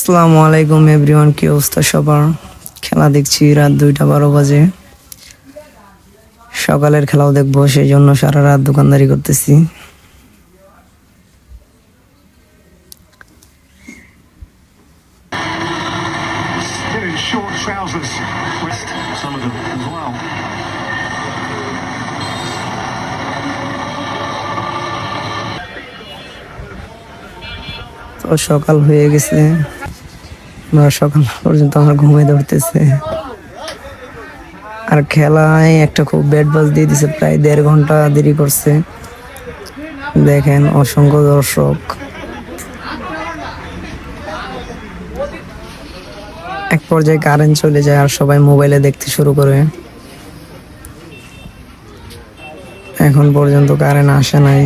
আসসালামু আলাইকুম এভরিওয়ান, কি অবস্থা সবার? খেলা দেখছি রাত 2টা 12 বাজে। সকালের খেলাও দেখবো, সেই জন্য সারা রাত দোকানদারি করতেছি। Still in short trousers. West, some of them as well. তো সকাল হয়ে গেছে, আমরা সকাল পর্যন্ত আমার ঘুমিয়ে ধরতেছে। আর খেলায় একটা খুব ব্যাড বাজ দিয়ে দিছে, প্রায় 1.5 ঘন্টা দেরি করছে। দেখেন অসংখ্য দর্শক। এক পর্যায়ে কারেন্ট চলে যায় আর সবাই মোবাইলে দেখতে শুরু করে। এখন পর্যন্ত কারেন্ট আসে নাই।